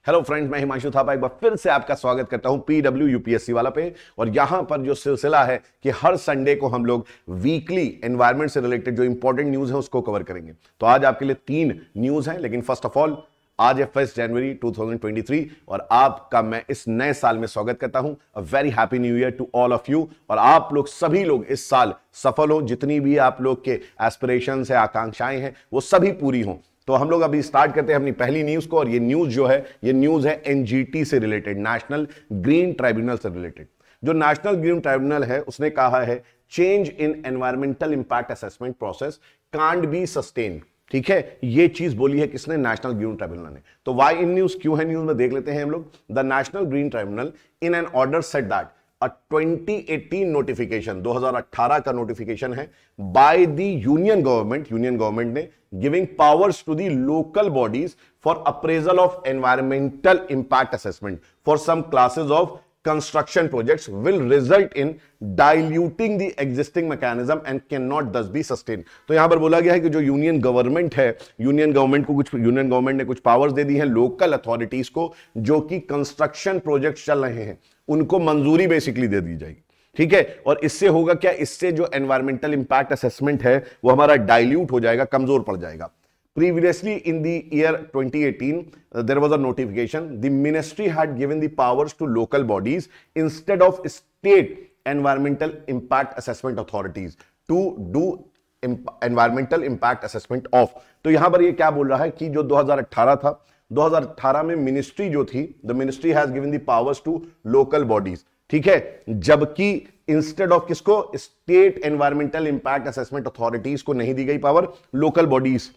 Hello friends, मैं हिमांशु थापा एक बार फिर से आपका स्वागत करता हूं पीडब्ल्यू यूपीएससी वाला पे। और यहां पर जो सिलसिला है कि हर संडे को हम लोग वीकली एनवायरनमेंट से रिलेटेड जो इंपॉर्टेंट न्यूज है उसको कवर करेंगे। तो आज आपके लिए 3 न्यूज हैं, लेकिन फर्स्ट ऑफ ऑल आज है 1 जनवरी 2023 और आपका मैं इस नए साल में स्वागत करता हूं। A very happy new year to all of you. और आप लोग सभी लोग इस साल सफल हो, जितनी भी आप लोग के एस्पिरेशंस है, आकांक्षाएं हैं, वो सभी पूरी हों। तो हम लोग अभी स्टार्ट करते हैं अपनी पहली न्यूज को। और ये न्यूज जो है, ये न्यूज है एनजीटी से रिलेटेड, नेशनल ग्रीन ट्राइब्यूनल से रिलेटेड। जो नेशनल ग्रीन ट्राइब्यूनल है उसने कहा है change in environmental impact assessment process can't be sustain. ठीक है, ये चीज बोली है किसने? नेशनल ग्रीन ट्राइब्यूनल ने। तो वाई इन न्यूज, क्यों है न्यूज में, देख लेते हैं हम लोग। The National Green Tribunal in an order said that A 2018 notification, 2018 का नोटिफिकेशन है, बाय द यूनियन गवर्नमेंट ने giving powers to the local bodies for appraisal of environmental impact assessment for some classes of construction projects will result in diluting the existing mechanism and can not thus be sustain. तो यहां पर बोला गया है कि जो union government है, union government ने कुछ पावर्स दे दी हैं लोकल अथॉरिटीज को, जो कि कंस्ट्रक्शन प्रोजेक्ट चल रहे हैं उनको मंजूरी बेसिकली दे दी जाएगी। ठीक है, और इससे होगा क्या? इससे जो एनवायरमेंटल इंपैक्ट असेसमेंट है वो हमारा डाइल्यूट हो जाएगा, कमजोर पड़ जाएगा। Previously, in the year 2018, there was a notification. The ministry had given the powers to local bodies instead of state environmental impact assessment authorities to do environmental impact assessment of. तो यहां पर ये क्या बोल रहा है कि जो 2018 था, 2018 में मिनिस्ट्री जो थी, the ministry has given the powers to local bodies. ठीक है, जबकि इंस्टेड ऑफ किसको? State environmental impact assessment authorities को नहीं दी गई पावर, लोकल बॉडीज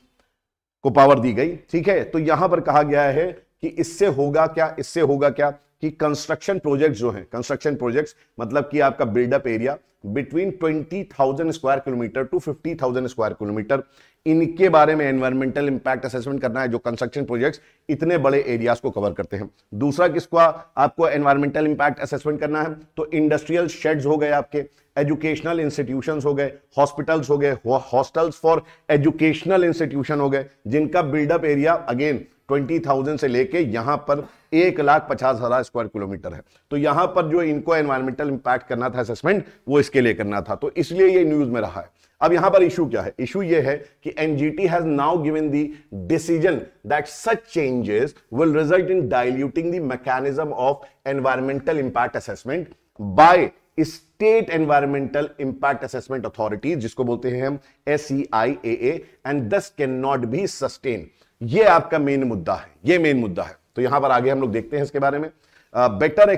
को पावर दी गई। ठीक है, तो यहां पर कहा गया है कि इससे होगा क्या? इससे होगा क्या कि कंस्ट्रक्शन प्रोजेक्ट्स जो हैं, कंस्ट्रक्शन प्रोजेक्ट्स मतलब कि आपका built up area between 20,000 square kilometre to 50,000 square kilometre, इनके बारे में एनवायरमेंटल इंपैक्ट असेसमेंट करना है। जो कंस्ट्रक्शन प्रोजेक्ट्स इतने बड़े एरियाज को कवर करते हैं। दूसरा किसको आपको एनवायरमेंटल इंपैक्ट असेसमेंट करना है? तो इंडस्ट्रियल शेड्स हो गए, आपके एजुकेशनल इंस्टीट्यूशंस हो गए, हॉस्पिटल्स हो गए, हॉस्टल्स फॉर एजुकेशनल इंस्टीट्यूशन हो गए, जिनका बिल्डअप एरिया अगेन 20,000 से लेके यहां पर 1,50,000 स्क्वायर किलोमीटर है। तो यहां पर जो इनको एनवायरमेंटल इंपैक्ट करना था असेसमेंट, वो इसके लिए करना था। तो इसलिए ये न्यूज में रहा है। अब यहां पर इशू क्या है? इशू ये है कि NGT has now given the decision that such changes will result in diluting the mechanism of environmental impact assessment by state environmental impact assessment authorities, जिसको बोलते हैं हम SEIAA, एंड दस कैन नॉट बी सस्टेन। ये आपका main मुद्दा है, ये मेन मुद्दा है। तो यहां पर आगे हम लोग देखते हैं इसके बारे में। बेटर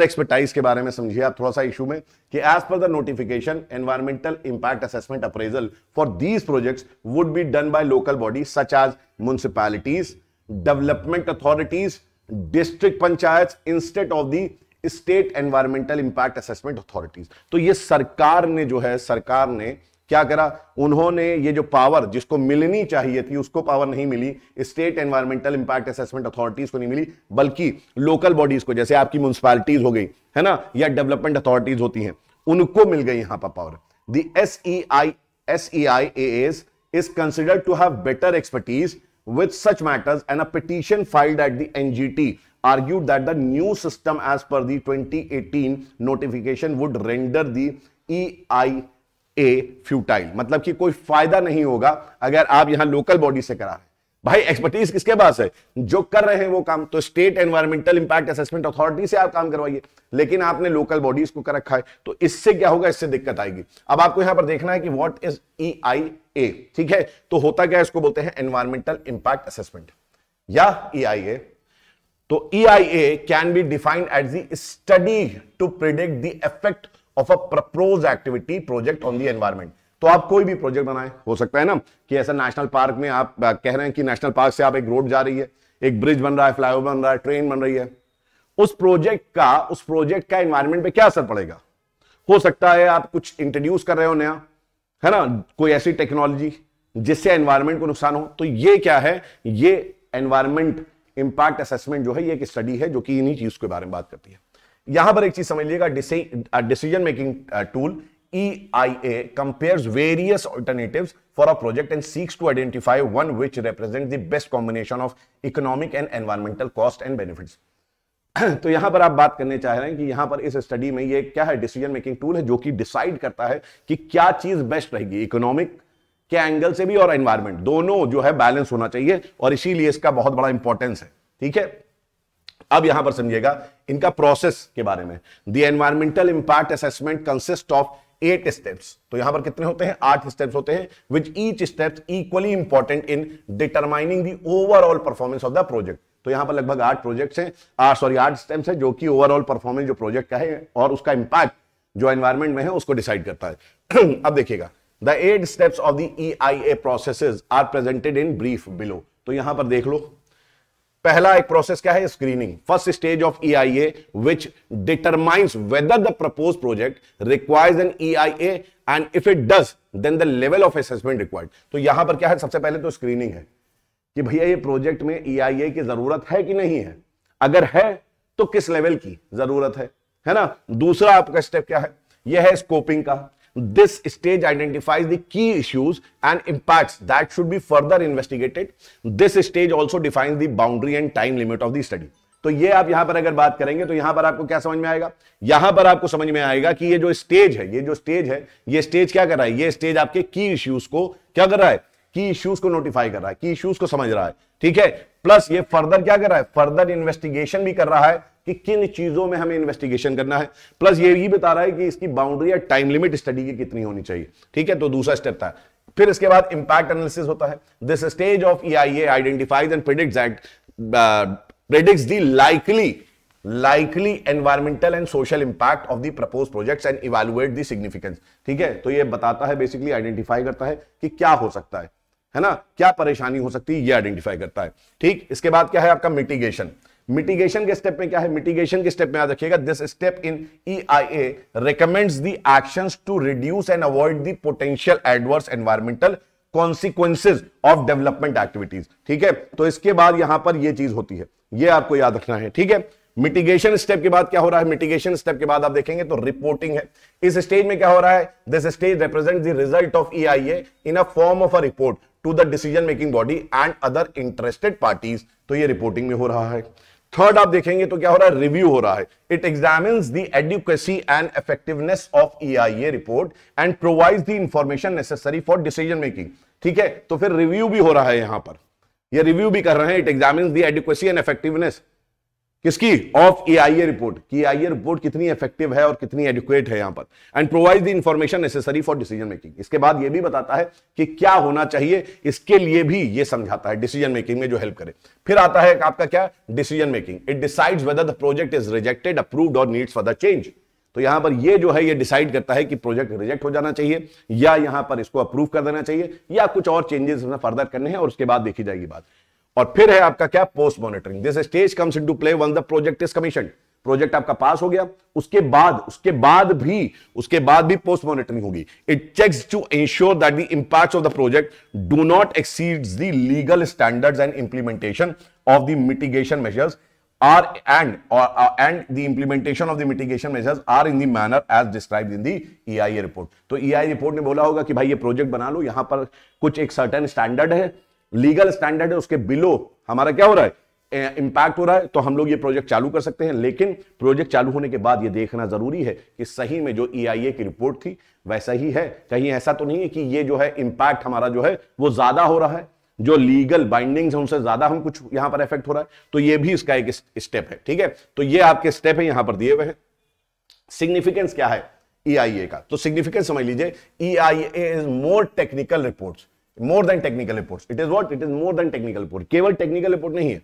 एक्सपर्टाइज के बारे में समझिए आप थोड़ा सा इशू में कि as per the notification environmental impact assessment appraisal for these projects would be done by local bodies such as municipalities, development authorities, district panchayat instead of the state environmental impact assessment authorities. तो ये सरकार ने जो है, सरकार ने क्या करा? उन्होंने ये जो पावर जिसको मिलनी चाहिए थी उसको पावर नहीं मिली, state environmental impact assessment authorities को नहीं मिली, बल्कि लोकल बॉडीज को, जैसे आपकी म्युनिसिपैलिटीज हो गई है ना, या डेवलपमेंट अथॉरिटीज होती हैं, उनको मिल गई यहां पर power. The SEIAA is considered to have better expertise with such matters, and a petition filed at the NGT argued that the new system as per the 2018 notification would render the EIA futile। मतलब कि कोई फायदा नहीं होगा अगर आप यहां local body से करा रहे। भाई एक्सपर्टीज किसके पास है? जो कर रहे हैं वो काम तो state environmental impact assessment authority से आप काम करवाइए, लेकिन आपने लोकल बॉडीज को कर रखा है। तो इससे क्या होगा? इससे दिक्कत आएगी। अब आपको यहां पर देखना है कि व्हाट इज EIA। ठीक है, तो होता क्या है? इसको बोलते हैं एनवायरमेंटल इंपैक्ट असेसमेंट या EIA। तो EIA can be defined as the study to predict the effect of a proposed activity project on the environment. तो आप कोई भी प्रोजेक्ट बनाए, हो सकता है ना कि ऐसा नेशनल पार्क में आप कह रहे हैं कि नेशनल पार्क से आप एक रोड जा रही है, एक ब्रिज बन रहा है, फ्लाईओवर बन रहा है, ट्रेन बन रही है, उस प्रोजेक्ट का एनवायरमेंट पे क्या असर पड़ेगा? हो सकता है आप कुछ इंट्रोड्यूस कर रहे हो नया, है ना, कोई ऐसी टेक्नोलॉजी जिससे एनवायरमेंट को नुकसान हो। तो ये क्या है? ये एनवायरमेंट इंपैक्ट असेसमेंट जो है, ये एक स्टडी है जो कि इन्हीं चीज के बारे में बात करती है। यहां पर एक चीज समझ लीजिएगा, decision making tool EIA compares various alternatives for a project and seeks to identify one which represents the best combination of economic and environmental cost and benefits. तो यहां पर आप बात करने चाह रहे हैं कि यहां पर इस स्टडी में ये क्या है, डिसीजन मेकिंग टूल है जो कि डिसाइड करता है कि क्या चीज बेस्ट रहेगी, इकोनॉमिक के एंगल से भी और एनवायरमेंट दोनों जो है बैलेंस होना चाहिए, और इसीलिए इसका बहुत बड़ा इंपॉर्टेंस है। ठीक है, अब यहां पर समझिएगा इनका प्रोसेस के बारे में। The environmental impact assessment consist of 8 steps. तो यहां पर कितने होते हैं, 8 स्टेप्स होते हैं, which each steps equally important in determining the overall performance of the project. तो यहां पर लगभग 8 प्रोजेक्ट्स हैं, 8 स्टेप्स हैं जो कि ओवरऑल परफॉर्मेंस जो प्रोजेक्ट का है और उसका इंपैक्ट जो एनवायरमेंट में है उसको डिसाइड करता है। अब देखिएगा, the 8 steps of the EIA processes are presented in brief below. तो यहां पर देख लो, पहला एक प्रोसेस क्या है, screening. First stage of EIA which determines whether the propose project requires an EIA and if it does then the level of assessment required. तो यहां पर क्या है, सबसे पहले तो स्क्रीनिंग है कि भैया ये प्रोजेक्ट में EIA की जरूरत है कि नहीं है, अगर है तो किस लेवल की जरूरत है ना। दूसरा आपका स्टेप क्या है, यह है स्कोपिंग का। This stage identifies the key issues and impacts that should be further investigated. This stage also defines the boundary and time limit of the study. तो ये आप यहां पर अगर बात करेंगे तो यहां पर आपको क्या समझ में आएगा, यहां पर आपको समझ में आएगा कि ये जो स्टेज है, ये स्टेज क्या कर रहा है, ये स्टेज आपके की इश्यूज को क्या कर रहा है, की इश्यूज को नोटिफाई कर रहा है, की इश्यूज को समझ रहा है। ठीक है, प्लस ये फर्दर क्या कर रहा है, फर्दर इन्वेस्टिगेशन भी कर रहा है कि किन चीजों में हमें इन्वेस्टिगेशन करना है, प्लस ये भी बता रहा है कि इसकी बाउंड्री या टाइम लिमिट स्टडी की कितनी होनी चाहिए। ठीक है, तो दूसरा स्टेप था। फिर इसके बाद इंपैक्ट एनालिसिस होता है। This stage of EIA identifies and predicts the likely environmental and social impact of the proposed projects and evaluate the significance। ठीक है, तो ये बताता है, बेसिकली आइडेंटिफाई करता है कि क्या हो सकता है ना, क्या परेशानी हो सकती है, ये आइडेंटिफाई करता है। ठीक, इसके बाद क्या है आपका मिटिगेशन। मिटिगेशन के स्टेप में क्या है, मिटिगेशन के स्टेप में याद रखिएगा, this step in EIA recommends the actions to reduce and avoid the potential adverse environmental consequences of development activities। ठीक है, तो इसके बाद यहां पर ये चीज होती है, ये आपको याद रखना है। ठीक है, मिटिगेशन स्टेप के बाद क्या हो रहा है, मिटिगेशन स्टेप के बाद आप देखेंगे तो रिपोर्टिंग है। इस स्टेज में क्या हो रहा है, this stage represents the result of EIA in a form of a report to the decision making body and other interested parties. तो ये रिपोर्टिंग में हो रहा है। थर्ड आप देखेंगे तो क्या हो रहा है, रिव्यू हो रहा है। It examines the adequacy and effectiveness of EIA report and provides the information necessary for decision making. ठीक है, तो फिर रिव्यू भी हो रहा है, यहां पर ये रिव्यू भी कर रहे हैं। It examines the adequacy and effectiveness किसकी, ऑफ EIA रिपोर्ट, कि EIA रिपोर्ट कितनी इफेक्टिव है और कितनी एडिक्वेट है यहां पर, and provide the information necessary for decision making. इसके बाद ये भी बताता है कि क्या होना चाहिए, इसके लिए भी ये समझाता है डिसीजन मेकिंग में जो हेल्प करे। फिर आता है आपका क्या, decision making. It decides whether the project is rejected, approved और नीड्स फर्दर चेंज। तो यहां पर ये जो है ये डिसाइड करता है कि प्रोजेक्ट रिजेक्ट हो जाना चाहिए या यहां पर इसको अप्रूव कर देना चाहिए या कुछ और चेंजेस इसमें फर्दर करने हैं, और उसके बाद देखी जाएगी बात। और फिर है आपका क्या, post monitoring. This stage comes into play once the project is commissioned. Project आपका पास हो गया, उसके बाद भी पोस्ट मॉनिटरिंग होगी। It checks to ensure that the impacts of the project do not exceeds the legal standards and implementation of the mitigation measures and the implementation of the mitigation measures are in the manner as described in the EIA report। तो EIA report ने बोला होगा कि भाई ये project बना लो, यहां पर कुछ एक सर्टेन स्टैंडर्ड है, लीगल स्टैंडर्ड है, उसके बिलो हमारा क्या हो रहा है, इंपैक्ट हो रहा है, तो हम लोग ये प्रोजेक्ट चालू कर सकते हैं। लेकिन प्रोजेक्ट चालू होने के बाद ये देखना जरूरी है कि सही में जो EIA की रिपोर्ट थी वैसा ही है, कहीं ऐसा तो नहीं है कि ये जो है इंपैक्ट हमारा जो है वो ज्यादा हो रहा है, जो लीगल बाइंडिंग्स है उनसे ज्यादा हम कुछ यहां पर इफेक्ट हो रहा है। तो ये भी इसका एक स्टेप है। ठीक है, तो ये आपके स्टेप है यहां पर दिए हुए हैं। सिग्निफिकेंस क्या है EIA का, तो सिग्निफिकेंस समझ लीजिए, EIA is more technical reports, more than technical reports. It is what, it is more than technical report. केवल टेक्निकल रिपोर्ट नहीं है,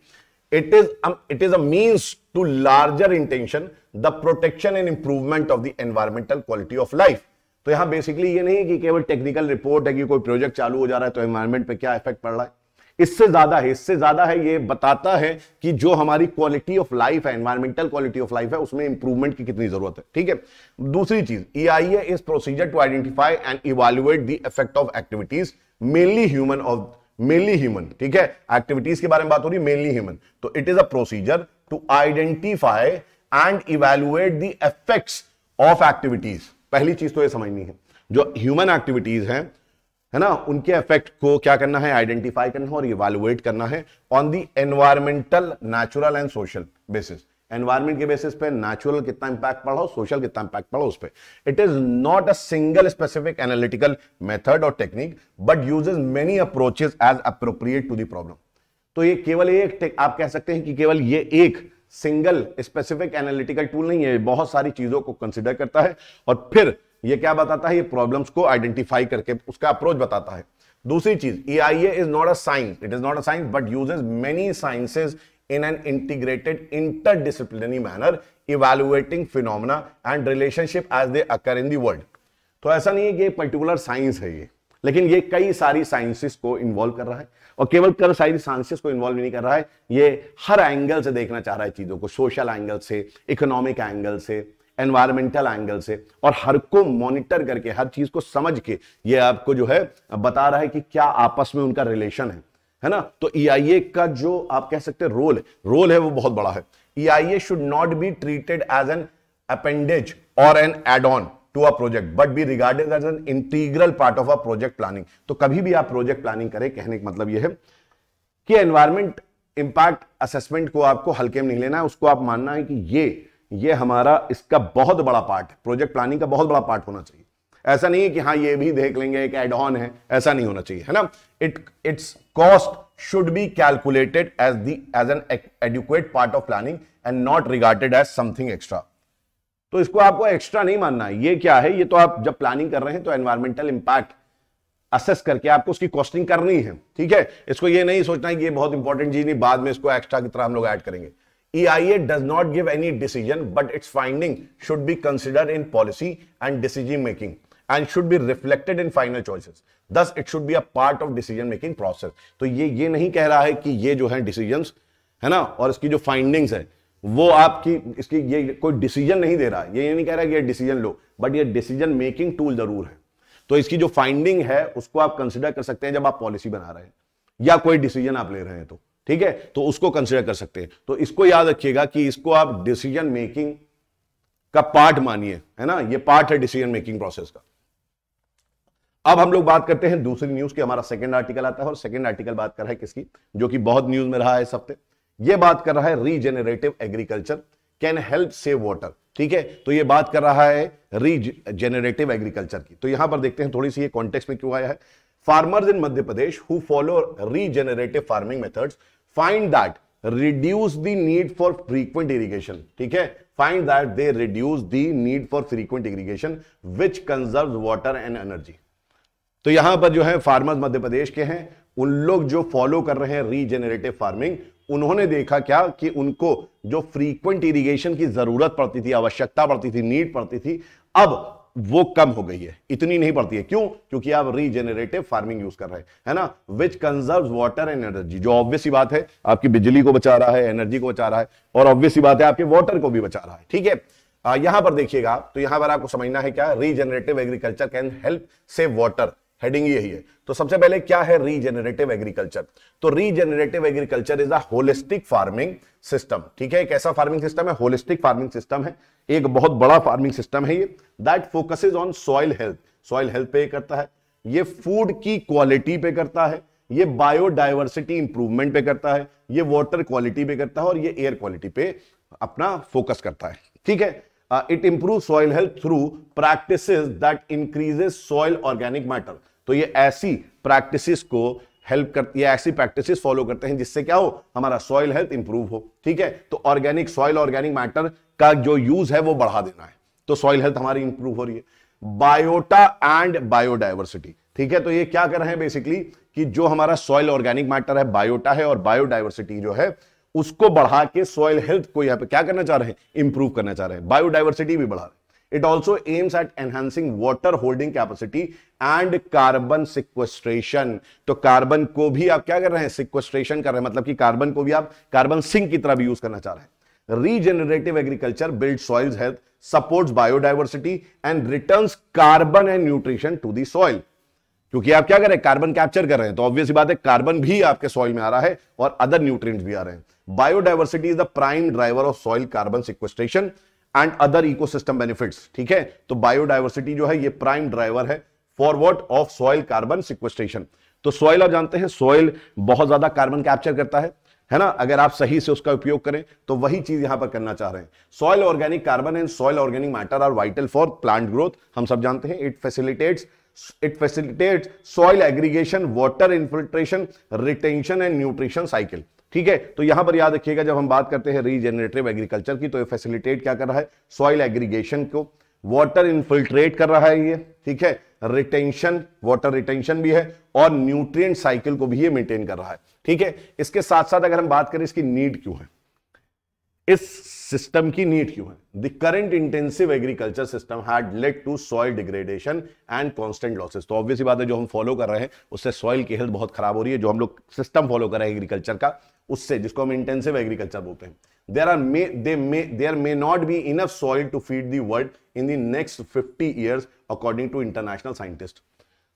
it is a means to larger intention the protection and improvement of the environmental quality of life। तो यहां basically ये नहीं कि केवल technical report है कि कोई प्रोजेक्ट चालू हो जा रहा है तो एनवायरनमेंट पे क्या इफेक्ट पड़ रहा है, इससे ज्यादा है, ये बताता है कि जो हमारी क्वालिटी ऑफ लाइफ है, एनवायरमेंटल क्वालिटी ऑफ लाइफ है, उसमें इंप्रूवमेंट की कितनी जरूरत है। ठीक है, दूसरी चीज, EIA is procedure to identify and evaluate the effect of activities mainly human. ठीक है, एक्टिविटीज के बारे में बात हो रही है, मेनली ह्यूमन। तो it is a procedure to identify and evaluate the effects of activities. पहली चीज तो ये समझनी है, जो ह्यूमन एक्टिविटीज हैं, है ना, उनके इफेक्ट को क्या करना है, आइडेंटिफाई करना है और इवैल्यूएट करना है on the environmental, natural and social basis. Environment के बेसिस पे नेचुरल कितना इंपैक्ट पड़ा हो, सोशल कितना इंपैक्ट पड़ा उस पे। It is not a single specific analytical method और technique but uses many approaches as appropriate to the problem. तो ये केवल एक, आप कह सकते हैं कि केवल ये एक सिंगल स्पेसिफिक एनालिटिकल टूल नहीं है, बहुत सारी चीजों को कंसिडर करता है और फिर ये क्या बताता है, ये प्रॉब्लम्स को आइडेंटिफाई करके उसका अप्रोच बताता है। दूसरी चीज, EIA is not a science, it is not a science but uses many sciences in an integrated interdisciplinary manner evaluating phenomena and relationship as they occur in the world। तो ऐसा नहीं है कि पर्टिकुलर साइंस है ये, लेकिन ये कई सारी साइंसेस को इन्वॉल्व कर रहा है और केवल कई सारी साइंसेस को इन्वॉल्व नहीं कर रहा है, ये हर एंगल से देखना चाह रहा है चीजों को, सोशल एंगल से, इकोनॉमिक एंगल से, एनवायरमेंटल एंगल से, और हर को मॉनिटर करके, हर चीज को समझ के ये आपको जो है बता रहा है कि क्या आपस में उनका रिलेशन है ना। तो EIA का जो आप कह सकते हैं रोल है वो बहुत बड़ा है। EIA should not be treated as an appendage और an add on to a project but be regarded as an integral part of a project planning. तो कभी भी आप प्रोजेक्ट प्लानिंग करें, कहने का मतलब यह है कि एनवायरमेंट इंपैक्ट असेसमेंट को आपको हल्के में नहीं लेना है, उसको आप मानना है कि ये हमारा इसका बहुत बड़ा पार्ट है, प्रोजेक्ट प्लानिंग का बहुत बड़ा पार्ट होना चाहिए। ऐसा नहीं है कि हाँ ये भी देख लेंगे, एक एड ऑन है, ऐसा नहीं होना चाहिए, है ना। Its cost should be calculated as an adequate part of planning and not regarded as something extra. तो इसको आपको एक्स्ट्रा नहीं मानना है। ये क्या है, ये तो आप जब प्लानिंग कर रहे हैं तो एनवायरमेंटल इंपैक्ट असेस करके आपको उसकी कॉस्टिंग करनी है, ठीक है। इसको ये नहीं सोचना है कि ये बहुत इंपॉर्टेंट चीज नहीं, बाद में इसको एक्स्ट्रा की तरह हम लोग ऐड करेंगे। EIA does not give any decision, but its finding should be considered in policy and decision making and should be reflected in final choices. Thus, it should be a part of decision making process. तो ये नहीं कह रहा है कि ये जो है decisions है ना, और इसकी जो findings है वो आपकी इसकी ये कोई डिसीजन नहीं दे रहा है। ये नहीं कह रहा है कि ये डिसीजन लो, बट ये डिसीजन मेकिंग टूल जरूर है। तो इसकी जो फाइंडिंग है उसको आप कंसिडर कर सकते हैं जब आप पॉलिसी बना रहे हैं या कोई डिसीजन आप ले रहे हैं, तो ठीक है, तो उसको कंसिडर कर सकते हैं। तो इसको याद रखिएगा कि इसको आप डिसीजन मेकिंग का पार्ट मानिए, है ना, ये पार्ट है डिसीजन मेकिंग प्रोसेस का। अब हम लोग बात करते हैं दूसरी न्यूज की। हमारा सेकंड आर्टिकल आता है और सेकंड आर्टिकल बात कर रहा है किसकी, जो कि बहुत न्यूज में रहा है इस हफ्ते। ये बात कर रहा है regenerative agriculture can help save water, ठीक है। तो ये बात कर रहा है रीजेनरेटिव एग्रीकल्चर की। तो यहां पर देखते हैं थोड़ी सी ये कॉन्टेक्स्ट में क्यों आया है। Farmers in Madhya Pradesh who follow regenerative farming methods find that reduce the need for frequent irrigation, ठीक है, find that they reduce the need for frequent irrigation which conserves water and energy. तो यहां पर जो है फार्मर्स मध्य प्रदेश के हैं, उन लोग जो फॉलो कर रहे हैं रीजेनरेटिव फार्मिंग, उन्होंने देखा क्या कि उनको जो फ्रीक्वेंट इरिगेशन की जरूरत पड़ती थी, आवश्यकता पड़ती थी, नीड पड़ती थी, अब वो कम हो गई है, इतनी नहीं पड़ती है। क्यों? क्योंकि आप रीजेनरेटिव फार्मिंग यूज कर रहे हैं, है ना, विच कंजर्व्स वाटर एंड एनर्जी। जो ऑब्वियस सी बात है, आपकी बिजली को बचा रहा है, एनर्जी को बचा रहा है, और ऑब्वियस सी बात है आपके वाटर को भी बचा रहा है, ठीक है। यहां पर देखिएगा, तो यहां पर आपको समझना है क्या, regenerative agriculture can help save water, heading यही है। तो सबसे पहले क्या है रीजेनरेटिव एग्रीकल्चर? तो regenerative agriculture is a holistic farming system, ठीक है। एक ऐसा फार्मिंग सिस्टम है, होलिस्टिक फार्मिंग सिस्टम है, एक बहुत बड़ा फार्मिंग सिस्टम है ये, that focuses on soil health. Soil health पे करता है, ये फूड की क्वालिटी पे करता है, ये बायोडाइवर्सिटी इंप्रूवमेंट पे करता है, ये वाटर क्वालिटी पे करता है, और ये एयर क्वालिटी पे अपना फोकस करता है, ठीक है। It improve soil health through practices that increases soil organic matter. तो ये ऐसी प्रैक्टिसेस को हेल्प करती है, ऐसी प्रैक्टिसेस फॉलो करते हैं जिससे क्या हो, हमारा सॉइल हेल्थ इंप्रूव हो, ठीक है। तो ऑर्गेनिक सॉइल, ऑर्गेनिक मैटर का जो यूज है वो बढ़ा देना है, तो सॉइल हेल्थ हमारी इंप्रूव हो रही है। बायोटा एंड बायोडाइवर्सिटी, ठीक है। तो ये क्या कर रहे हैं बेसिकली कि जो हमारा सॉइल ऑर्गेनिक मैटर है, बायोटा है, और बायोडाइवर्सिटी जो है उसको बढ़ा के सॉइल हेल्थ को यहां पे क्या करना चाह रहे हैं, इंप्रूव करना चाह रहे हैं, बायोडाइवर्सिटी भी बढ़ा रहे हैं। It also aims at enhancing water holding capacity and carbon sequestration। तो कार्बन को भी आप क्या कर रहे हैं, सिक्वेस्ट्रेशन कर रहे हैं, मतलब कि कार्बन को भी आप कार्बन सिंक की तरह भी यूज करना चाह रहे हैं। Regenerative agriculture build soils health, supports biodiversity and returns carbon and nutrition to the soil. क्योंकि आप क्या कर रहे हैं, कार्बन कैप्चर कर रहे हैं, तो ऑब्वियस बात है कार्बन भी आपके सॉइल में आ रहा है और अदर न्यूट्रिएंट्स भी आ रहे हैं। Biodiversity is the prime driver of soil carbon sequestration and other ecosystem benefits. ठीक है, तो बायोडायवर्सिटी जो है ये प्राइम ड्राइवर है forward of soil carbon sequestration. तो सॉइल आप जानते हैं सॉइल बहुत ज्यादा कार्बन कैप्चर करता है ना, अगर आप सही से उसका उपयोग करें तो वही चीज यहां पर करना चाह रहे हैं। Soil organic carbon and soil organic matter are vital for plant growth, हम सब जानते हैं। It facilitates soil aggregation, water infiltration, retention and nutrition cycle. ठीक है, तो यहां पर याद रखिएगा जब हम बात करते हैं रीजेनरेटिव एग्रीकल्चर की, तो ये फैसिलिटेट क्या कर रहा है, सॉइल एग्रीगेशन को, वाटर इन्फिल्ट्रेट कर रहा है ये, ठीक है, रिटेंशन, वाटर रिटेंशन भी है, और न्यूट्रिएंट साइकिल को भी ये मेंटेन कर रहा है। ठीक है, इसके साथ साथ अगर हम बात करें इसकी नीड क्यों है, इस सिस्टम की नीड क्यों है, the current intensive agriculture system had led to soil degradation and constant losses. तो ऑब्वियस बात है जो हम फॉलो कर रहे हैं उससे सॉइल की हेल्थ बहुत खराब हो रही है, जो हम लोग सिस्टम फॉलो कर रहे हैं एग्रीकल्चर का उससे, जिसको हम इंटेंसिव एग्रीकल्चर बोलते हैं। there may not be enough soil to feed the world in the next 50 years according to international scientists।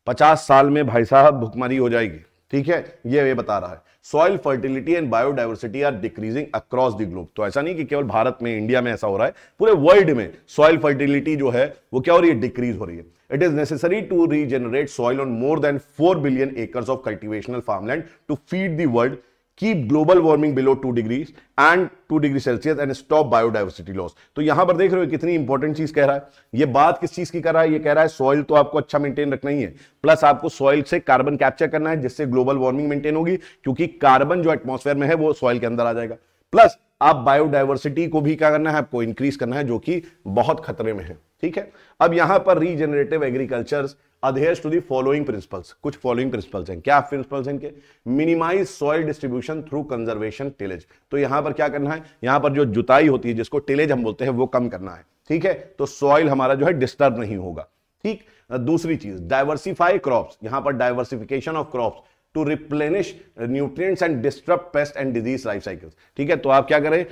50 साल में भाई साहब भुखमरी हो जाएगी। ठीक है, ये बता रहा है। Soil fertility and biodiversity are decreasing across the globe. तो ऐसा नहीं कि केवल भारत में, इंडिया में ऐसा हो रहा है, पूरे वर्ल्ड में सॉइल फर्टिलिटी जो है वो क्या हो रही है, डिक्रीज हो रही है। It is necessary to regenerate soil on more than 4 billion acres of cultivational farmland to feed the world, keep global warming below 2 degrees and 2 degree Celsius and stop biodiversity loss। तो यहां पर देख रहे हो कितनी इंपॉर्टेंट चीज कह रहा है। ये बात किस चीज की कर रहा है, ये कह रहा है सॉइल तो आपको अच्छा मेंटेन रखना ही है, प्लस आपको सॉइल से कार्बन कैप्चर करना है जिससे ग्लोबल वार्मिंग मेंटेन होगी, क्योंकि कार्बन जो एटमॉस्फेयर में है वो सॉइल के अंदर आ जाएगा। प्लस आप बायोडाइवर्सिटी को भी क्या करना है, आपको इंक्रीज करना है, जो कि बहुत खतरे में है। ठीक है, अब यहां पर regenerative agriculture adheres to the following principles। कुछ फॉलोइंग प्रिंसिपल्स हैं। क्या प्रिंसिपल्स हैं इनके, minimise soil distribution through conservation tillage. तो यहां पर क्या करना है, यहां पर जो जुताई होती है जिसको टिलेज हम बोलते हैं वो कम करना है। ठीक है, तो सॉइल हमारा जो है डिस्टर्ब नहीं होगा। ठीक, दूसरी चीज डाइवर्सिफाई क्रॉप्स, यहां पर diversification of crops to replenish nutrients and disturb pest and disease life cycles. ठीक है, तो आप क्या करें,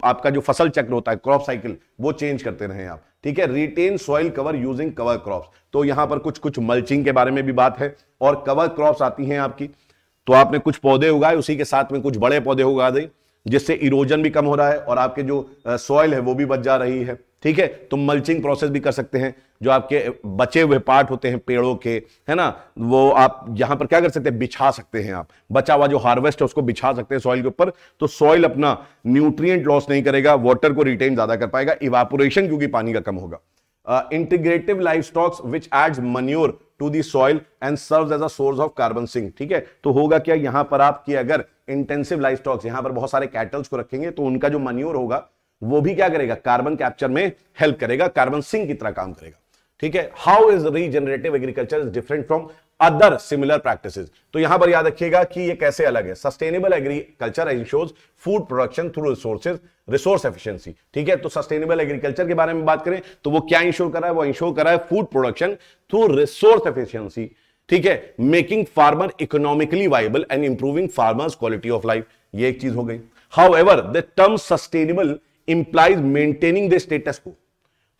आपका जो फसल चक्र होता है, क्रॉप साइकिल, वो चेंज करते रहें आप। ठीक है, retain soil cover using cover crops. तो यहां पर कुछ मल्चिंग के बारे में भी बात है, और कवर क्रॉप्स आती हैं आपकी, तो आपने कुछ पौधे उगाए, उसी के साथ में कुछ बड़े पौधे उगा दें, जिससे इरोजन भी कम हो रहा है और आपके जो सॉइल है वो भी बच जा रही है। ठीक है, तो मल्चिंग प्रोसेस भी कर सकते हैं, जो आपके बचे हुए पार्ट होते हैं पेड़ों के, है ना, वो आप यहां पर क्या कर सकते हैं, बिछा सकते हैं। आप बचा हुआ जो हार्वेस्ट है उसको बिछा सकते हैं सॉइल के ऊपर, तो सॉइल अपना न्यूट्रिएंट लॉस नहीं करेगा, वाटर को रिटेन ज्यादा कर पाएगा, इवापोरेशन क्योंकि पानी का कम होगा। Integrative life stocks which adds manure to the soil and serves as a source of carbon sink. ठीक है, तो होगा क्या यहां पर आपकी अगर इंटेंसिव लाइफ स्टॉक्स, यहां पर बहुत सारे कैटल्स को रखेंगे तो उनका जो मन्योर होगा वो भी क्या करेगा, कार्बन कैप्चर में हेल्प करेगा, कार्बन सिंक की तरह काम करेगा। ठीक है, how is regenerative agriculture is different from other similar practices. तो यहां पर याद रखिएगा कि ये कैसे अलग है। Sustainable agriculture ensures food production through resource efficiency. ठीक है, तो सस्टेनेबल एग्रीकल्चर के बारे में बात करें तो वो क्या इंश्योर कर रहा है, वो इंश्योर कर रहा है food production through resource efficiency. ठीक है, making farmer economically viable and improving farmers quality of life, ये एक चीज हो गई। However the term sustainable implies maintaining the status को।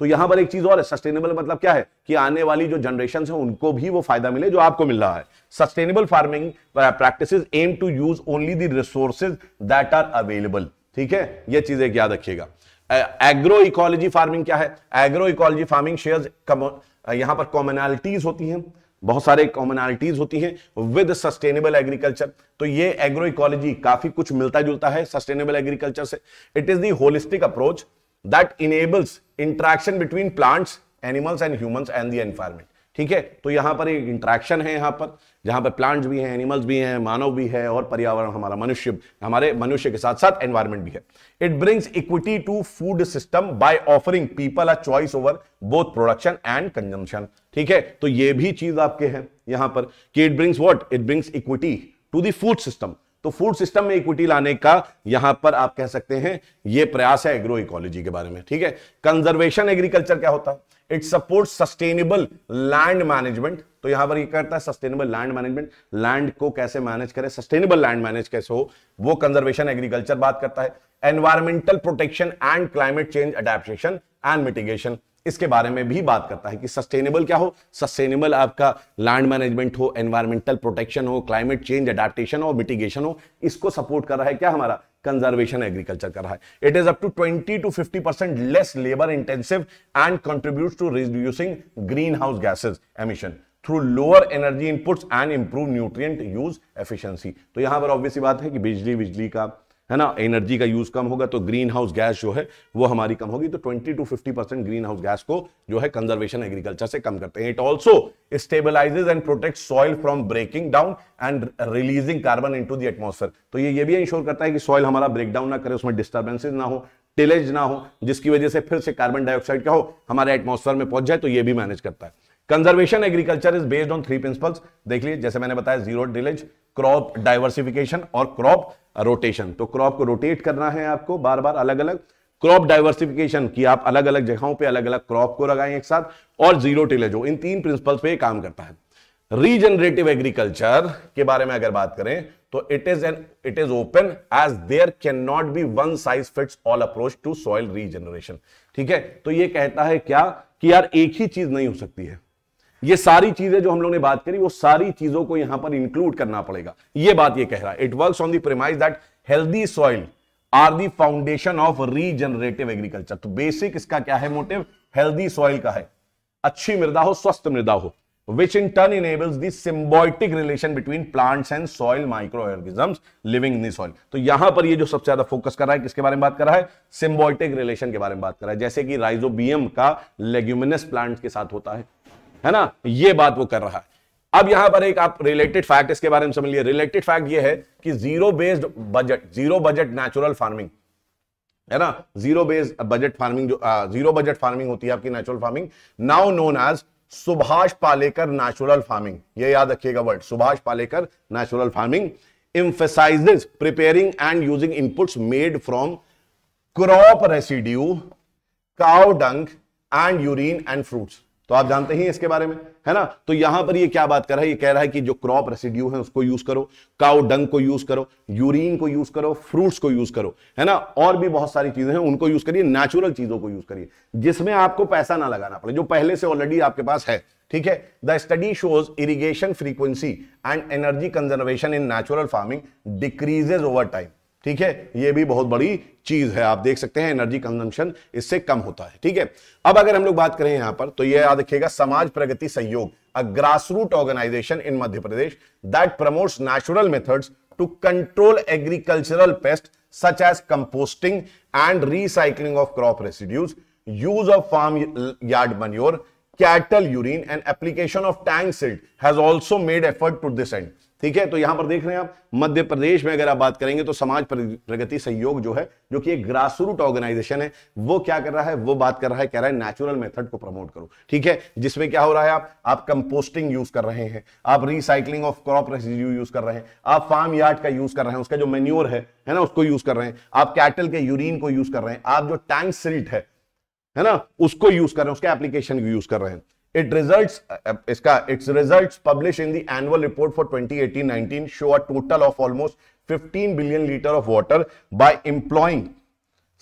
तो यहां पर एक चीज और है, सस्टेनेबल मतलब क्या है कि आने वाली जो जनरेशन है उनको भी वो फायदा मिले जो आपको मिल रहा है। Sustainable farming practices aim to use only the resources that are available. ठीक है, ये चीज एक याद रखिएगा। एग्रो इकोलॉजी फार्मिंग क्या है, एग्रो इकोलॉजी फार्मिंग शेयर्स, यहां पर कॉमनैलिटीज होती हैं, बहुत सारे कॉमनैलिटीज होती हैं विद सस्टेनेबल एग्रीकल्चर। तो ये एग्रो इकोलॉजी काफी कुछ मिलता जुलता है सस्टेनेबल एग्रीकल्चर से। It is the holistic approach that enables interaction between plants, animals and humans and the environment। ठीक है, तो यहां पर एक इंटरेक्शन है, यहां पर जहां पर प्लांट्स भी हैं, एनिमल्स भी हैं, मानव भी है, और पर्यावरण हमारा हमारे मनुष्य के साथ साथ एनवायरमेंट भी है। It brings equity to food system by offering people a choice over both production and consumption. ठीक है, तो ये भी चीज आपके हैं यहां पर कि it brings what, it brings equity to the food system. तो फूड सिस्टम में इक्विटी लाने का यहां पर आप कह सकते हैं ये प्रयास है एग्रो इकोलॉजी के बारे में। ठीक है, कंजर्वेशन एग्रीकल्चर क्या होता है, it support sustainable land management. तो यहां पर ये करता है सस्टेनेबल लैंड मैनेजमेंट, लैंड को कैसे मैनेज करें, सस्टेनेबल लैंड मैनेज कैसे हो, वो कंजर्वेशन एग्रीकल्चर बात करता है। Environmental protection and climate change adaptation and mitigation, इसके बारे में भी बात करता है कि सस्टेनेबल क्या हो, सस्टेनेबल आपका लैंड मैनेजमेंट हो, एनवायरमेंटल प्रोटेक्शन हो, क्लाइमेट चेंज अडैप्टेशन हो, मिटिगेशन हो, इसको सपोर्ट कर रहा है क्या हमारा कंजर्वेशन एग्रीकल्चर कर रहा है। It is up to 20 to 50% less labour intensive and contributes to reducing green house gases emission through lower energy inputs and improve nutrient use efficiency. तो यहां पर ऑब्वियसली बात है कि बिजली का है ना, एनर्जी का यूज कम होगा तो ग्रीन हाउस गैस जो है वो हमारी कम होगी। तो 20 to 50% ग्रीन हाउस गैस को जो है कंजर्वेशन एग्रीकल्चर से कम करते हैं। It also stabilises and protect soil from breaking down and releasing carbon into the atmosphere. तो ये भी इंश्योर करता है कि सॉइल हमारा ब्रेक डाउन ना करे, उसमें डिस्टर्बेंसेज ना हो, टिलेज ना हो, जिसकी वजह से फिर से कार्बन डाइऑक्साइड क्या हो हमारे एटमॉस्फेयर में पहुंच जाए। तो ये भी मैनेज करता है। Conservation agriculture is based on 3 principles. देख लीजिए, जैसे मैंने बताया, जीरो टिलेज, क्रॉप डाइवर्सिफिकेशन और क्रॉप रोटेशन। तो क्रॉप को रोटेट करना है आपको बार बार अलग अलग, क्रॉप डाइवर्सिफिकेशन की आप अलग अलग जगहों पे अलग अलग क्रॉप को लगाएं एक साथ, और जीरो टिलेज हो। इन 3 प्रिंसिपल्स पे काम करता है। रीजनरेटिव एग्रीकल्चर के बारे में अगर बात करें तो it is open as there can not be one size fits all approach to soil regeneration. ठीक है, तो ये कहता है क्या कि यार एक ही चीज नहीं हो सकती है, ये सारी चीजें जो हम लोग ने बात करी वो सारी चीजों को यहां पर इंक्लूड करना पड़ेगा, ये बात ये कह रहा है। It works on the premise that healthy soil are the foundation of regenerative agriculture. तो बेसिक इसका क्या है मोटिव, हेल्दी सॉइल का है, अच्छी मृदा हो, स्वस्थ मृदा हो, which in turn enables the symbiotic relation between plants and soil microorganisms living in the soil। तो यहां पर ये जो सबसे ज्यादा फोकस कर रहा है, किसके बारे में बात कर रहा है, symbiotic relation के बारे में बात कर रहा है, जैसे कि राइजोबियम का लेग्यूमिनस प्लांट के साथ होता है ना, ये बात वो कर रहा है। अब यहां पर एक आप रिलेटेड फैक्ट इसके बारे में समझ लिया। रिलेटेड फैक्ट ये है कि जीरो बजट नेचुरल फार्मिंग है ना, जीरो बजट फार्मिंग होती है आपकी natural farming, now known as Subhash Palekar natural farming. ये याद रखिएगा word, Subhash Palekar natural farming emphasizes preparing and using inputs made from crop residue, cow dung and urine and fruits। तो आप जानते ही इसके बारे में, है ना। तो यहां पर ये क्या बात कर रहा है, ये कह रहा है कि जो क्रॉप रेसिड्यू है उसको यूज करो, काउ डंग को यूज करो, यूरिन को यूज करो, फ्रूट्स को यूज करो, है ना, और भी बहुत सारी चीजें हैं उनको यूज करिए, नेचुरल चीजों को यूज करिए जिसमें आपको पैसा ना लगाना पड़े, जो पहले से ऑलरेडी आपके पास है। ठीक है, the study shows irrigation frequency and energy conservation in natural farming decreases over time. ठीक है, ये भी बहुत बड़ी चीज है, आप देख सकते हैं एनर्जी कंजम्पशन इससे कम होता है। ठीक है, अब अगर हम लोग बात करें यहां पर तो ये याद रखिएगा, Samaj Pragati Sahayog, a grassroot organisation in Madhya Pradesh that promotes natural methods to control agricultural pest such as composting and recycling of crop residues, use of farm yard manure, cattle urine and application of tank silt has also made effort to this end. ठीक है, तो यहां पर देख रहे हैं आप मध्य प्रदेश में अगर आप बात करेंगे तो समाज प्रगति सहयोग जो है, जो कि एक ग्रासरूट ऑर्गेनाइजेशन है, वो क्या कर रहा है, वो बात कर रहा है, कह रहा है नेचुरल मेथड को प्रमोट करो। ठीक है, जिसमें क्या हो रहा है, आप कंपोस्टिंग यूज कर रहे हैं, आप recycling of crop residue use कर रहे हैं, आप फार्म यार्ड का यूज कर रहे हैं, उसका जो मैन्योर है ना, उसको यूज कर रहे हैं, आप कैटल के यूरिन को यूज कर रहे हैं, आप जो टैंक सिल्ट है ना, उसको यूज कर रहे हैं, उसके एप्लीकेशन को यूज कर रहे हैं। Its results published in the annual report for 2018-19 show a total of almost 15 billion liters of water by employing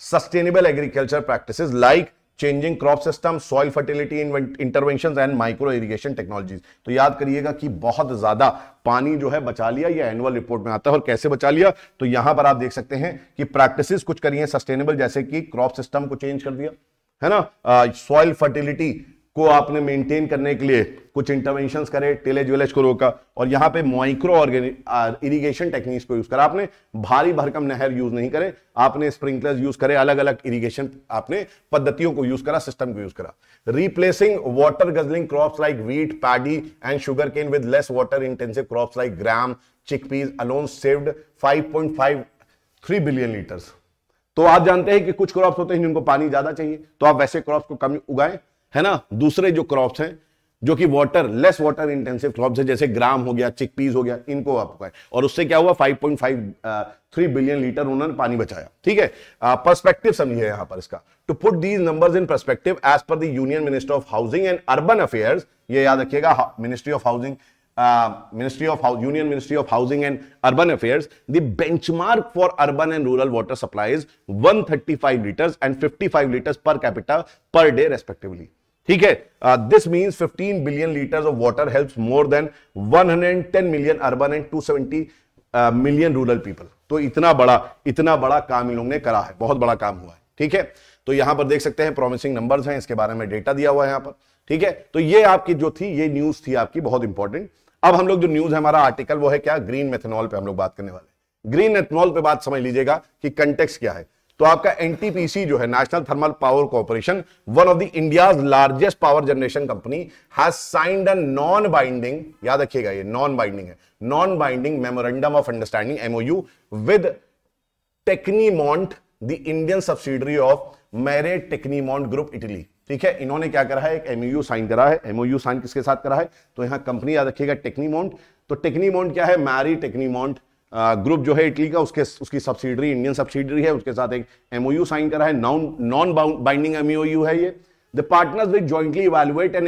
sustainable agriculture practices like changing crop system, soil fertility interventions and micro irrigation technologies। तो याद करिएगा कि बहुत ज्यादा पानी जो है बचा लिया, ये एनुअल रिपोर्ट में आता है। और कैसे बचा लिया, तो यहां पर आप देख सकते हैं कि प्रैक्टिसेस कुछ करी हैं सस्टेनेबल, जैसे कि क्रॉप सिस्टम को चेंज कर दिया, है ना, सॉइल फर्टिलिटी को आपने मेंटेन करने के लिए कुछ इंटरवेंशंस करे, टिलेज विलेज को रोका, और यहां पे माइक्रो इरिगेशन टेक्निक्स को यूज करा। आपने भारी भरकम नहर यूज नहीं करे, आपने स्प्रिंकलर्स यूज करे, अलग अलग इरिगेशन आपने पद्धतियों को यूज करा, सिस्टम को यूज करा। Replacing water guzzling crops like wheat, paddy and sugar cane with less water intensive crops like gram, chickpeas alone saved 5.53 billion litres. तो आप जानते हैं कि कुछ क्रॉप्स होते हैं जिनको पानी ज्यादा चाहिए, तो आप वैसे क्रॉप्स को कम उगाएं, है ना। दूसरे जो क्रॉप्स हैं जो कि लेस वाटर इंटेंसिव क्रॉप्स है, जैसे ग्राम हो गया, चिकपीस हो गया, इनको आप उगाएं, और उससे क्या हुआ, 5.53 बिलियन लीटर उन्होंने पानी बचाया। ठीक है, पर्सपेक्टिव समझिए यहां पर इसका। To put these numbers in perspective, as per the union minister of housing and urban affairs, ये याद रखिएगा, ministry of housing, Union Ministry of Housing and Urban Affairs, the benchmark for urban and rural water supply is 135 liters and 55 liters per capita per day respectively. ठीक है, this means 15 billion liters of water helps more than 110 million urban and million rural people. तो इतना बड़ा काम इन लोगों ने करा है, बहुत बड़ा काम हुआ है। ठीक है, तो यहां पर देख सकते हैं प्रॉमिसिंग नंबर्स हैं, इसके बारे में डेटा दिया हुआ है यहां पर। ठीक है, तो ये आपकी जो थी, ये न्यूज थी आपकी बहुत इंपॉर्टेंट। अब हम लोग जो न्यूज है हमारा आर्टिकल, वो है क्या, ग्रीन मेथनॉल पे हम लोग बात करने वाले हैं। ग्रीन मेथनॉल पे बात समझ लीजिएगा कि कंटेक्स्ट क्या है। तो आपका एनटीपीसी जो है, National Thermal Power Corporation, one of the India's largest power generation company, has signed a non binding, याद रखिएगा ये नॉन बाइंडिंग है, non binding memorandum of understanding MOU with Tecnimont, the Indian subsidiary of Maire Tecnimont group Italy. ठीक है, इन्होंने क्या करा है, एक एमओयू साइन करा है। एमओयू साइन किसके साथ करा है, तो यहां कंपनी याद रखिएगा टेक्नीमॉन्ट। तो टेक्नीमॉन्ट क्या है, मैरी टेक्नीमॉन्ट ग्रुप जो है इटली का, उसकी सब्सिडरी, इंडियन सब्सिडरी है, उसके साथ एक एमओयू साइन करा है। नॉन बाइंडिंग एमओयू है ये। The partners will jointly evaluate and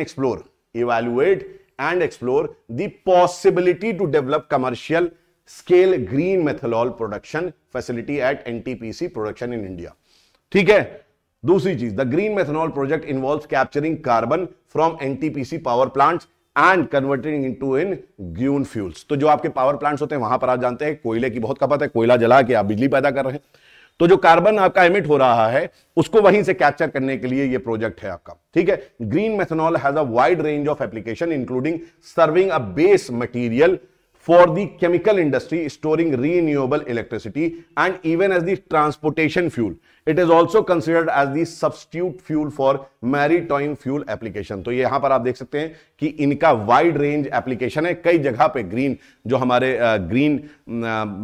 explore the possibility to develop commercial scale green methanol production facility at NTPC production in India. ठीक है, दूसरी चीज, the green methanol project involves capturing carbon from NTPC power plants and converting into in green fuels. तो जो आपके power plants होते हैं वहां पर आप जानते हैं कोयले की बहुत खपत है, कोयला जला के आप बिजली पैदा कर रहे हैं। तो जो कार्बन आपका एमिट हो रहा है उसको वहीं से कैप्चर करने के लिए ये प्रोजेक्ट है आपका। ठीक है, green methanol has a wide range of application including serving a base material for the chemical industry, storing renewable electricity, and even as the transportation fuel. It is also considered as the substitute fuel for maritime fuel application. तो ये यहां पर आप देख सकते हैं कि इनका वाइड रेंज एप्लीकेशन है, कई जगह पे ग्रीन जो हमारे ग्रीन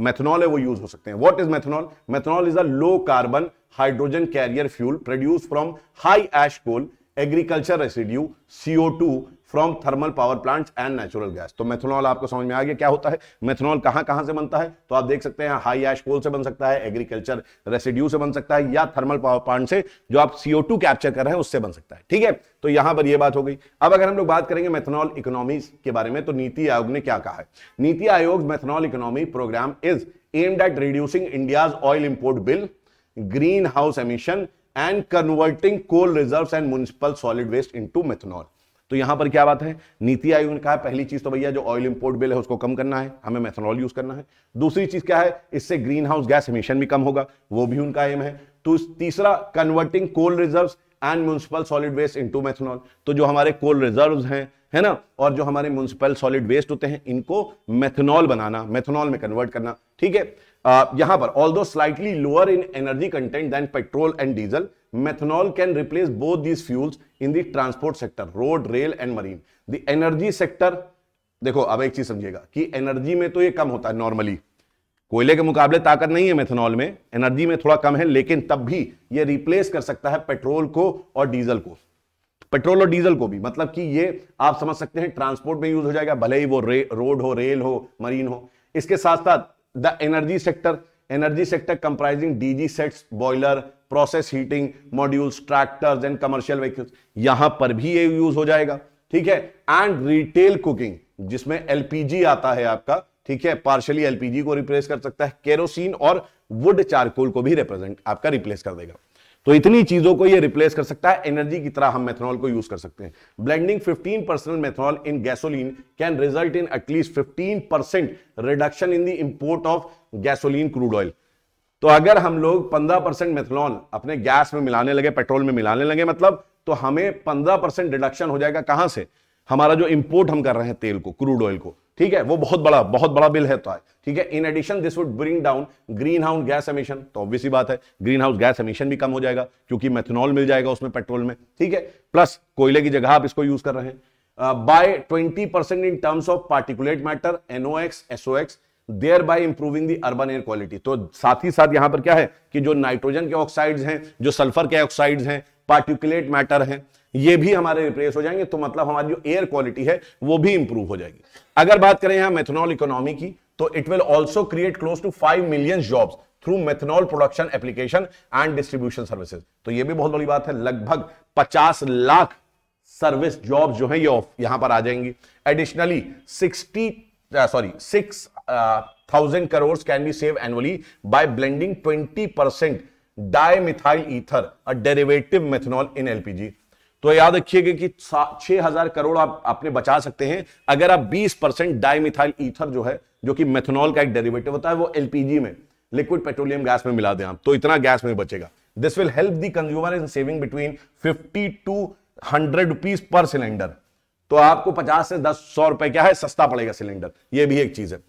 मेथनॉल है वो यूज हो सकते हैं। What is methanol? Methanol is a low carbon hydrogen carrier fuel produce from high ash coal, agriculture residue, CO2 from thermal power plants and natural gas. तो मेथनॉल आपको समझ में आ गया क्या होता है। मेथनॉल कहां कहां से बनता है, तो आप देख सकते हैं हाई एश कोल से बन सकता है, एग्रीकल्चर रेसिड्यू से बन सकता है, या थर्मल पावर प्लांट से जो आप CO2 कैप्चर कर रहे हैं उससे बन सकता है। ठीक है, तो यहां पर यह बात हो गई। अब अगर हम लोग बात करेंगे मेथनॉल इकोनॉमी के बारे में, तो नीति आयोग ने क्या कहा है। NITI Aayog methanol economy programme is aimed at reducing India's oil import bill, green house emission and converting coal reserves and municipal solid waste into methanol. तो यहां पर क्या बात है, नीति आयोग ने कहा पहली चीज तो भैया जो ऑयल इंपोर्ट बिल है उसको कम करना है, हमें मेथनॉल यूज करना है। दूसरी चीज क्या है, इससे ग्रीन हाउस गैस एमिशन भी कम होगा, वो भी उनका एम है। तो तीसरा, converting coal reserves and municipal solid waste into methanol. तो जो हमारे कोल रिजर्व्स हैं, है ना, और जो हमारे म्युनिसिपल सॉलिड वेस्ट होते हैं इनको मेथनॉल बनाना, मेथनॉल में कन्वर्ट करना। ठीक है, यहां पर although slightly lower in energy content then petrol and diesel, methanol can replace both these fuels in the transport sector, road, rail and marine. The energy sector, देखो अब एक चीज समझिएगा कि एनर्जी में तो ये कम होता है नॉर्मली, कोयले के मुकाबले ताकत नहीं है मेथनॉल में, एनर्जी में थोड़ा कम है, लेकिन तब भी ये रिप्लेस कर सकता है पेट्रोल को और डीजल को, पेट्रोल और डीजल को भी। मतलब कि ये आप समझ सकते हैं ट्रांसपोर्ट में यूज हो जाएगा, भले ही वो रोड हो, रेल हो, मरीन हो। इसके साथ साथ the energy sector comprising DG sets, boiler, process heating modules, tractors and commercial vehicles, यहां पर भी ये यूज हो जाएगा। ठीक है, एंड रिटेल कुकिंग जिसमें LPG आता है आपका, ठीक है, पार्शियली LPG को रिप्लेस कर सकता है, केरोसिन और वुड चारकोल को भी रिप्रेजेंट आपका रिप्लेस कर देगा। तो इतनी चीजों को ये रिप्लेस कर सकता है, एनर्जी की तरह हम मेथनॉल को यूज कर सकते हैं। Blending 15% methanol in gasoline can result in at least 15% reduction in the import of gasoline crude oil. तो अगर हम लोग 15% मेथनॉल अपने गैस में मिलाने लगे, पेट्रोल में मिलाने लगे, मतलब तो हमें 15% रिडक्शन हो जाएगा। कहां से, हमारा जो इंपोर्ट हम कर रहे हैं तेल को, क्रूड ऑयल को। ठीक है, वो बहुत बड़ा बिल है। तो ठीक है, in addition this would bring down green house gas emission. तो ऑब्वियसली बात है ग्रीन हाउस गैस एमिशन भी कम हो जाएगा क्योंकि मेथनॉल मिल जाएगा उसमें पेट्रोल में। ठीक है, प्लस कोयले की जगह आप इसको यूज कर रहे हैं। By 20% in terms of particulate matter, NOx, SOx, thereby improving the urban air quality। तो साथ ही साथ यहां पर क्या है कि जो नाइट्रोजन के ऑक्साइड्स हैं, जो सल्फर के ऑक्साइड्स हैं, पार्टिकुलेट मैटर हैं, ये भी हमारे रिप्लेस हो जाएंगे। तो मतलब हमारी जो एयर क्वालिटी है वो भी इंप्रूव हो जाएगी। अगर बात करें यहां मेथनॉल इकोनॉमी की, तो it will also create close to 5 million jobs through methanol production application and distribution services. तो ये भी बहुत बड़ी बात है, लगभग 50 लाख सर्विस जॉब्स जो है ये यहां पर आ जाएंगी। Additionally 6,000 crores can be saved annually by blending 20% dimethyl ether, a derivative methanol in LPG। तो याद रखिएगा कि 6,000 करोड़ आप अपने बचा सकते हैं अगर आप 20% डाइमिथाइल ईथर जो है, जो कि मेथनॉल का एक डेरिवेटिव होता है, वो एलपीजी में, लिक्विड पेट्रोलियम गैस में मिला दें आप, तो इतना गैस में बचेगा। This will help the consumer in saving between 50 to 100 rupees per cylinder. तो आपको 50 से 100 रुपए क्या है सस्ता पड़ेगा सिलेंडर, ये भी एक चीज है।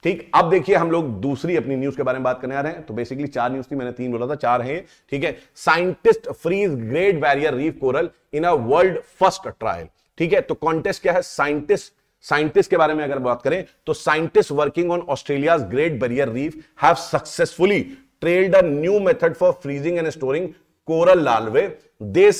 ठीक, अब देखिए हम लोग दूसरी अपनी न्यूज के बारे में बात करने आ रहे हैं। तो बेसिकली 4 न्यूज थी, मैंने 3 बोला था, 4 है। ठीक है, scientist freeze great barrier reef coral in a world first trial. ठीक है, तो कॉन्टेस्ट क्या है, साइंटिस्ट के बारे में अगर बात करें तो scientist working on Australia's Great barrier Reef have successfully trialled a new method for freezing and storing coral larvae they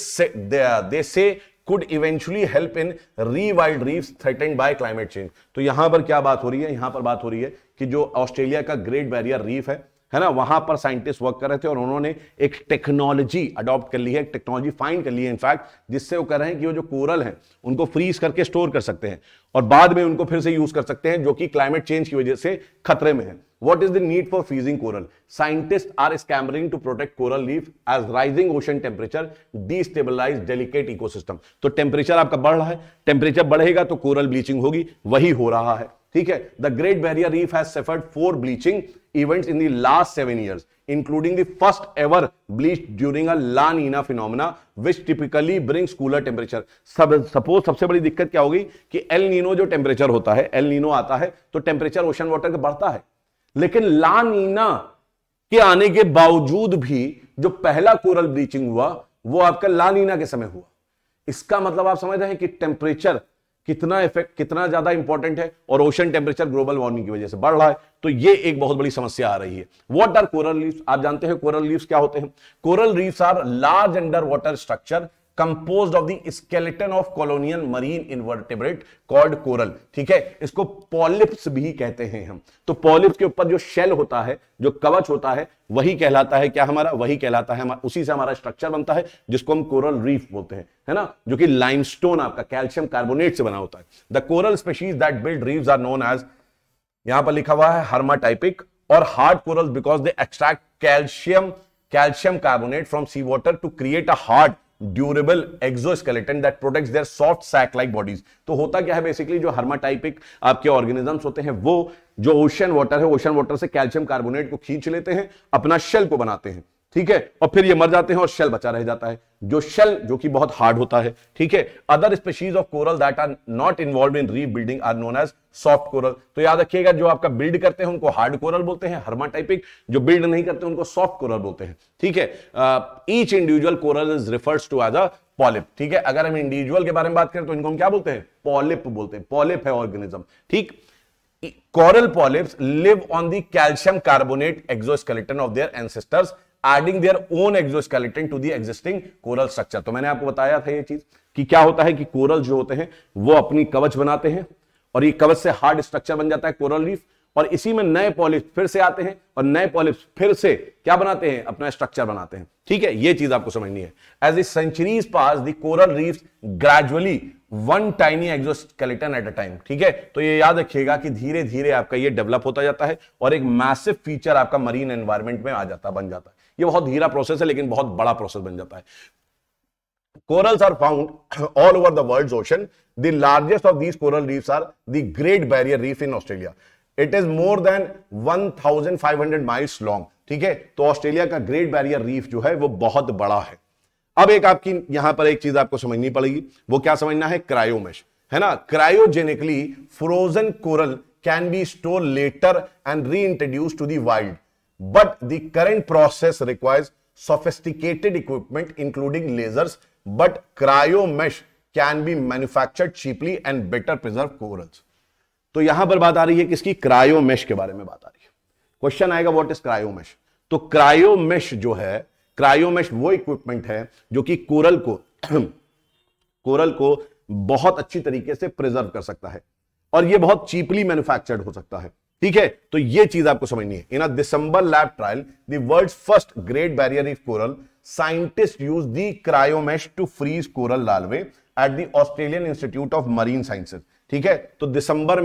say could eventually help in rewild reefs threatened by climate change। तो यहां पर क्या बात हो रही है, यहां पर बात हो रही है कि जो ऑस्ट्रेलिया का ग्रेट बैरियर रीफ है ना, वहां पर साइंटिस्ट वर्क कर रहे थे और उन्होंने एक टेक्नोलॉजी अडॉप्ट कर ली है, एक टेक्नोलॉजी फाइंड कर ली है इनफैक्ट, जिससे वो कर रहे हैं कि वो जो कोरल है उनको फ्रीज करके स्टोर कर सकते हैं और बाद में उनको फिर से यूज कर सकते हैं, जो कि क्लाइमेट चेंज की वजह से खतरे में है। What is the need for freezing coral? Scientists are scrambling to protect coral reef as rising ocean temperature destabilize delicate ecosystem। तो टेम्परेचर आपका बढ़ रहा है, टेम्परेचर बढ़ेगा तो कोरल ब्लीचिंग होगी, वही हो रहा है। ठीक है, the great barrier reef has suffered 4 bleaching events in the last 7 years, including the first ever bleach during a La Nina phenomena, which typically brings cooler temperature। Suppose सबसे बड़ी दिक्कत क्या होगी कि एल नीनो जो टेम्परेचर होता है, El Nino आता है तो टेम्परेचर ओशन वाटर का बढ़ता है, लेकिन ला नीना के आने के बावजूद भी जो पहला कोरल ब्लीचिंग हुआ वो आपका ला नीना के समय हुआ। इसका मतलब आप समझ रहे हैं कि टेम्परेचर कितना ज्यादा इंपॉर्टेंट है और ओशन टेम्परेचर ग्लोबल वार्मिंग की वजह से बढ़ रहा है। तो ये एक बहुत बड़ी समस्या आ रही है। What are coral reefs? आप जानते हैं कोरल रीफ्स क्या होते हैं? Coral reefs are large under water structure composed of the skeleton of colonial marine invertebrate called coral। ठीक है, इसको पॉलिप्स भी कहते हैं हम। तो पॉलिप्स के ऊपर जो शेल होता है, जो कवच होता है, वही कहलाता है क्या हमारा, वही कहलाता है, उसी से हमारा स्ट्रक्चर बनता है जिसको हम कोरल रीफ बोलते हैं, है ना, जो कि लाइमस्टोन आपका कैल्शियम कार्बोनेट से बना होता है। The coral species that build reefs are known as, यहां पर लिखा हुआ है हर्माटाइपिक और hard corals because they extract calcium carbonate from sea water to create a hard durable exoskeleton that protects their soft sac like bodies. तो होता क्या है बेसिकली, जो हर्माटाइपिक आपके ऑर्गेनिजम्स होते हैं वो जो ओशन वाटर है, ओशन वाटर से कैल्शियम कार्बोनेट को खींच लेते हैं, अपना शेल को बनाते हैं। ठीक है, और फिर ये मर जाते हैं और शेल बचा रह जाता है, जो शेल जो कि बहुत हार्ड होता है। ठीक है, other species of coral that are not involve in reef building are known as soft coral. तो याद रखिएगा, जो आपका बिल्ड करते हैं उनको हार्ड कोरल बोलते हैं, हर्माटाइपिक, जो बिल्ड नहीं करते उनको सॉफ्ट कोरल बोलते हैं। ठीक है, each individual coral is refers to as a polyp. ठीक है, अगर हम इंडिविजुअल के बारे में बात करें तो इनको हम क्या बोलते हैं, पॉलिप बोलते हैं। पॉलिप है ऑर्गेनिज्म। ठीक, coral polyps live on the calcium carbonate exoskeleton of their ancestors, adding their own exoskeleton to the existing coral structure। तो मैंने आपको बताया था ये चीज कि क्या होता है कि कोरल जो होते हैं वो अपनी कवच बनाते हैं और ये कवच से हार्ड स्ट्रक्चर बन जाता है कोरल रीफ, और इसी में नए पॉलिप्स फिर से आते हैं और नए पॉलिप्स फिर से क्या बनाते हैं, अपना स्ट्रक्चर बनाते हैं। ठीक है, ये चीज आपको समझनी है। As the centuries pass the coral reefs gradually one tiny exoskeleton at a time. ठीक है, तो ये याद रखिएगा कि धीरे धीरे आपका ये डेवलप होता जाता है और एक मैसिव फीचर आपका मरीन एनवायरनमेंट में आ जाता बन जाता है। ये बहुत धीरा प्रोसेस है लेकिन बहुत बड़ा प्रोसेस बन जाता है। Corals are found all over the world's ocean. The largest of these coral reefs are the Great Barrier Reef in Australia. It is more than 1500 miles long। ठीक है, तो ऑस्ट्रेलिया का ग्रेट बैरियर रीफ जो है वो बहुत बड़ा है। अब एक आपकी यहां पर एक चीज आपको समझनी पड़ेगी, वो क्या समझना है, क्रायोमेश, है ना। Cryogenically frozen coral can be store later and reintroduce to the wild, but the current process requires sophisticated equipment including lasers, but cryomesh can be manufactured cheaply and better preserve corals। तो यहां पर बात आ रही है किसकी, क्रायोमेश के बारे में बात आ रही है। क्वेश्चन आएगा व्हाट इज क्रायोमेश। तो क्रायोमेश जो है, क्रायोमेश वो इक्विपमेंट है जो कि कोरल को बहुत अच्छी तरीके से प्रिजर्व कर सकता है और ये बहुत चीपली मैन्युफैक्चर्ड हो सकता है। ठीक है, तो ये चीज आपको समझनी है। In a December lab trial the world's first Great barrier reef coral scientist use the cryomesh to freeze coral larvae at the Australian Institute of Marine Sciences. ठीक है, तो दिसंबर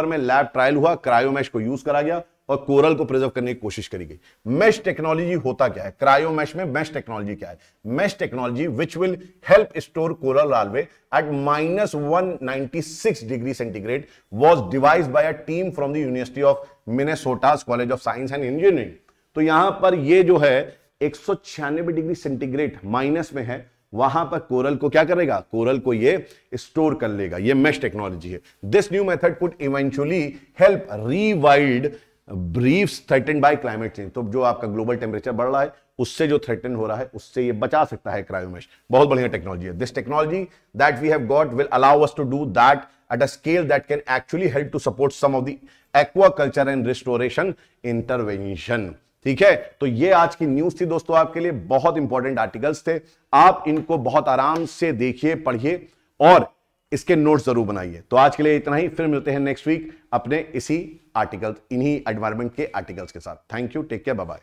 में लैब ट्रायल हुआ, क्रायोमेश को यूज करा गया और कोरल को प्रिजर्व करने की कोशिश करी गई। मेश टेक्नोलॉजी होता क्या है, क्रायो मैश में मेश टेक्नोलॉजी क्या है? Mesh technology which will help store coral larvae at -196 degree centigrade was devised by a team from the University of Minnesota's College of Science and Engineering। तो यहां पर ये जो है 196 डिग्री सेंटीग्रेड माइनस में है, वहां पर कोरल को क्या करेगा, कोरल को ये स्टोर कर लेगा। ये मेश टेक्नोलॉजी है। This new method could eventually help rewild reefs threatened by climate change. तो जो आपका ग्लोबल टेम्परेचर बढ़ रहा है उससे जो थ्रेटन हो रहा है उससे ये बचा सकता है क्रायोमेश। बहुत बढ़िया टेक्नोलॉजी है। This technology that we have got will allow us to do that at a scale that can actually help to support some of the aquaculture and restoration intervention. ठीक है, तो ये आज की न्यूज थी दोस्तों, आपके लिए बहुत इंपॉर्टेंट आर्टिकल्स थे। आप इनको बहुत आराम से देखिए, पढ़िए और इसके नोट्स जरूर बनाइए। तो आज के लिए इतना ही, फिर मिलते हैं नेक्स्ट वीक अपने इसी आर्टिकल्स, इन्हीं एनवायरमेंट के आर्टिकल्स के साथ। Thank you, take care, bye bye.